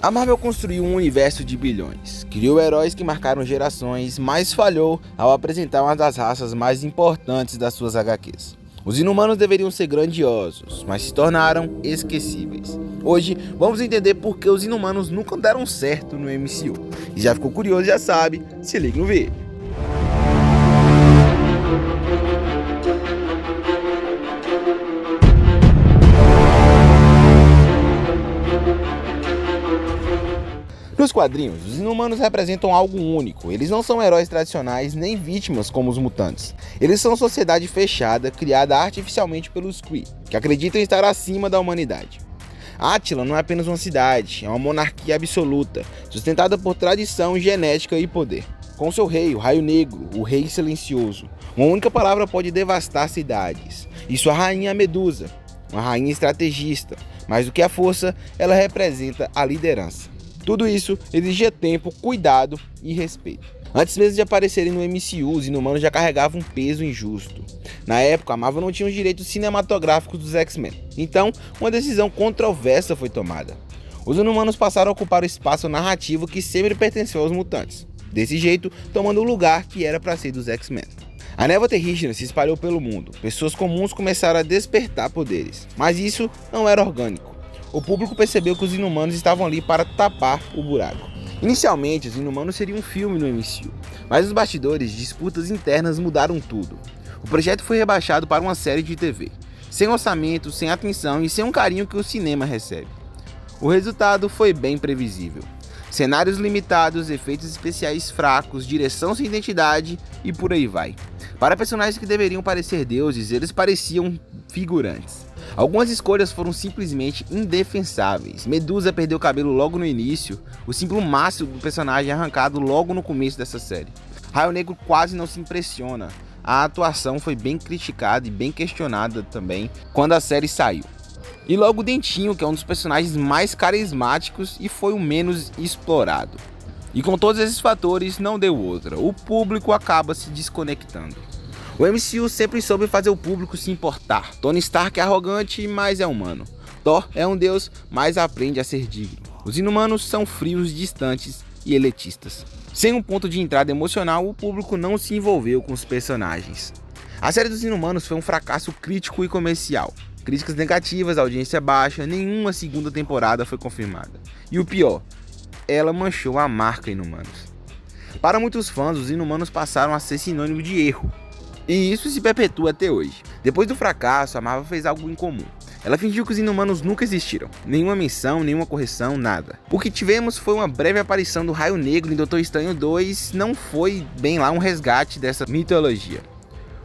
A Marvel construiu um universo de bilhões, criou heróis que marcaram gerações, mas falhou ao apresentar uma das raças mais importantes das suas HQs. Os Inumanos deveriam ser grandiosos, mas se tornaram esquecíveis. Hoje, vamos entender por que os Inumanos nunca deram certo no MCU. E já ficou curioso, já sabe, se liga no vídeo. Nos quadrinhos, os Inumanos representam algo único. Eles não são heróis tradicionais nem vítimas como os mutantes. Eles são sociedade fechada, criada artificialmente pelos Kree, que acreditam estar acima da humanidade. Attilan não é apenas uma cidade, é uma monarquia absoluta, sustentada por tradição, genética e poder. Com seu rei, o Raio Negro, o Rei Silencioso, uma única palavra pode devastar cidades. E sua rainha é Medusa, uma rainha estrategista, mais do que a força, ela representa a liderança. Tudo isso exigia tempo, cuidado e respeito. Antes mesmo de aparecerem no MCU, os Inumanos já carregavam um peso injusto. Na época, a Marvel não tinha os direitos cinematográficos dos X-Men, então uma decisão controversa foi tomada. Os Inumanos passaram a ocupar o espaço narrativo que sempre pertenceu aos mutantes, desse jeito tomando o lugar que era para ser dos X-Men. A névoa terrígena se espalhou pelo mundo, pessoas comuns começaram a despertar poderes, mas isso não era orgânico. O público percebeu que os Inumanos estavam ali para tapar o buraco. Inicialmente, os Inumanos seriam um filme no MCU, mas os bastidores, disputas internas mudaram tudo. O projeto foi rebaixado para uma série de TV, sem orçamento, sem atenção e sem um carinho que o cinema recebe. O resultado foi bem previsível. Cenários limitados, efeitos especiais fracos, direção sem identidade e por aí vai. Para personagens que deveriam parecer deuses, eles pareciam figurantes. Algumas escolhas foram simplesmente indefensáveis. Medusa perdeu o cabelo logo no início, o símbolo máximo do personagem é arrancado logo no começo dessa série. Raio Negro quase não se impressiona. A atuação foi bem criticada e bem questionada também quando a série saiu. E logo o Dentinho, que é um dos personagens mais carismáticos e foi o menos explorado. E com todos esses fatores não deu outra, o público acaba se desconectando. O MCU sempre soube fazer o público se importar. Tony Stark é arrogante, mas é humano. Thor é um deus, mas aprende a ser digno. Os Inumanos são frios, distantes e elitistas. Sem um ponto de entrada emocional, o público não se envolveu com os personagens. A série dos Inumanos foi um fracasso crítico e comercial. Críticas negativas, audiência baixa, nenhuma segunda temporada foi confirmada. E o pior, ela manchou a marca Inumanos. Para muitos fãs, os Inumanos passaram a ser sinônimo de erro. E isso se perpetua até hoje. Depois do fracasso, a Marvel fez algo incomum. Ela fingiu que os Inumanos nunca existiram. Nenhuma menção, nenhuma correção, nada. O que tivemos foi uma breve aparição do Raio Negro em Doutor Estranho 2, não foi bem lá um resgate dessa mitologia.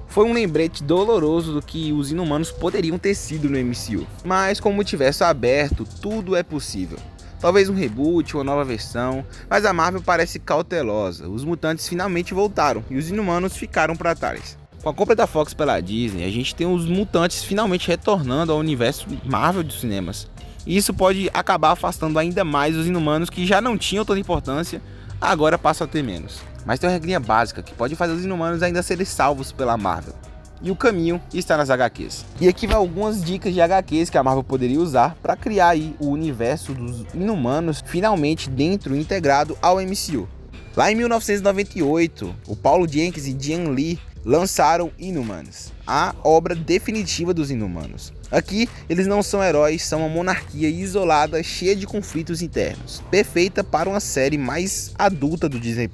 Foi um lembrete doloroso do que os Inumanos poderiam ter sido no MCU. Mas com o multiverso aberto, tudo é possível. Talvez um reboot, uma nova versão, mas a Marvel parece cautelosa. Os mutantes finalmente voltaram e os Inumanos ficaram para trás. Com a compra da Fox pela Disney, a gente tem os mutantes finalmente retornando ao universo Marvel dos cinemas. E isso pode acabar afastando ainda mais os Inumanos que já não tinham tanta importância, agora passam a ter menos. Mas tem uma regrinha básica que pode fazer os Inumanos ainda serem salvos pela Marvel. E o caminho está nas HQs. E aqui vai algumas dicas de HQs que a Marvel poderia usar para criar aí o universo dos Inumanos finalmente dentro e integrado ao MCU. Lá em 1998, o Paulo Jenkins e Jim Lee lançaram Inhumans, a obra definitiva dos Inumanos. Aqui, eles não são heróis, são uma monarquia isolada, cheia de conflitos internos, perfeita para uma série mais adulta do Disney+.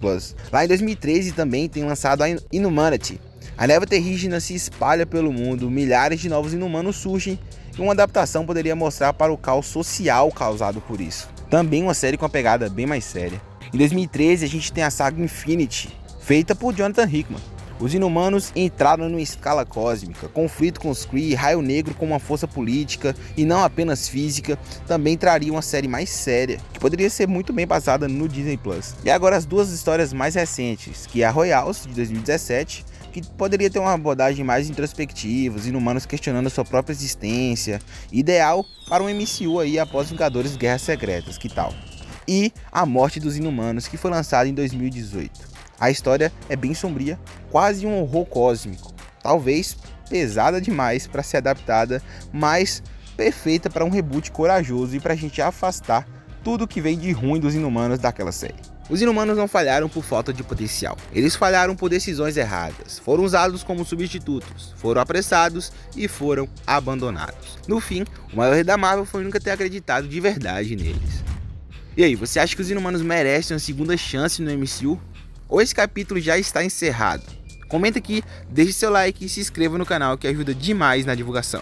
Lá em 2013 também tem lançado a Inhumanity. A névoa terrígena se espalha pelo mundo, milhares de novos Inumanos surgem e uma adaptação poderia mostrar para o caos social causado por isso. Também uma série com uma pegada bem mais séria. Em 2013 a gente tem a saga Infinity, feita por Jonathan Hickman. Os Inumanos entraram numa escala cósmica, conflito com os Kree, Raio Negro como uma força política e não apenas física, também traria uma série mais séria, que poderia ser muito bem passada no Disney+. E agora as duas histórias mais recentes, que é a Royals, de 2017, que poderia ter uma abordagem mais introspectiva, os Inumanos questionando a sua própria existência, ideal para um MCU aí após Vingadores Guerras Secretas, que tal? E A Morte dos Inumanos, que foi lançado em 2018. A história é bem sombria, quase um horror cósmico, talvez pesada demais para ser adaptada, mas perfeita para um reboot corajoso e para a gente afastar tudo que vem de ruim dos Inumanos daquela série. Os Inumanos não falharam por falta de potencial, eles falharam por decisões erradas, foram usados como substitutos, foram apressados e foram abandonados. No fim, o maior erro da Marvel foi nunca ter acreditado de verdade neles. E aí, você acha que os Inumanos merecem uma segunda chance no MCU? Ou esse capítulo já está encerrado? Comenta aqui, deixe seu like e se inscreva no canal que ajuda demais na divulgação.